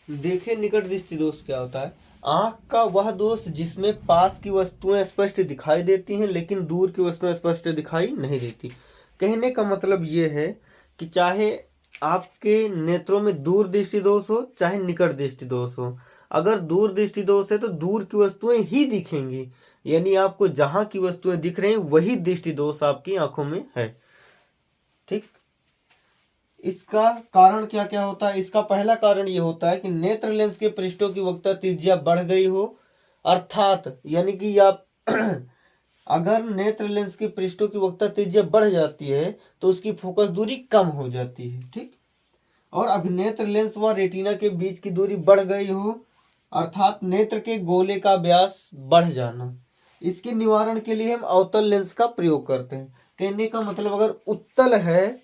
देखें निकट दृष्टि दोष क्या होता है। आंख का वह दोष जिसमें पास की वस्तुएं स्पष्ट दिखाई देती हैं लेकिन दूर की वस्तुएं स्पष्ट दिखाई नहीं देती। कहने का मतलब ये है कि चाहे आपके नेत्रों में दूर दृष्टि दोष हो चाहे निकट दृष्टि दोष हो, अगर दूर दृष्टि दोष है तो दूर की वस्तुएं ही दिखेंगी, यानी आपको जहां की वस्तुएं दिख रही हैं वही दृष्टि दोष आपकी आंखों में है। ठीक, इसका कारण क्या क्या होता है। इसका पहला कारण ये होता है कि नेत्र लेंस के पृष्ठों की वक्रता त्रिज्या बढ़ गई हो, अर्थात यानी कि आप अगर नेत्र लेंस के पृष्ठों की वक्रता त्रिज्या बढ़ जाती है तो उसकी फोकस दूरी कम हो जाती है। ठीक, और अभिनेत्र लेंस व रेटिना के बीच की दूरी बढ़ गई हो, अर्थात नेत्र के गोले का व्यास बढ़ जाना। इसके निवारण के लिए हम अवतल लेंस का प्रयोग करते हैं। कहने का मतलब अगर उत्तल है,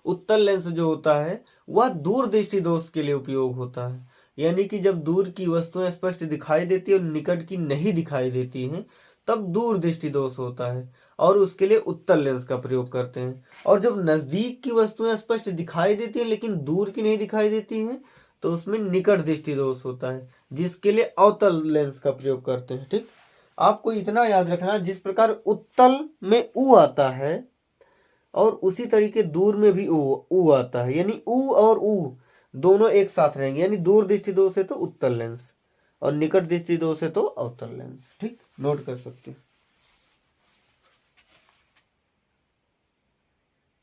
उत्तल लेंस जो होता है वह दूर दृष्टि दोष के लिए उपयोग होता है, यानी कि जब दूर की वस्तुएं स्पष्ट दिखाई देती है और निकट की नहीं दिखाई देती हैं तब दूर दृष्टि दोष होता है और उसके लिए उत्तल लेंस का प्रयोग करते हैं। और जब नजदीक की वस्तुएं स्पष्ट दिखाई देती हैं लेकिन दूर की नहीं दिखाई देती हैं तो उसमें निकट दृष्टि दोष होता है, जिसके लिए अवतल लेंस का प्रयोग करते हैं। ठीक, आपको इतना याद रखना, जिस प्रकार उत्तल में उ आता है और उसी तरीके दूर में भी उ आता है, यानी उ और उ दोनों एक साथ रहेंगे, यानी दूर दृष्टि दोष है तो उत्तल लेंस और निकट दृष्टि दोष है तो अवतल लेंस। ठीक, नोट कर सकते हैं।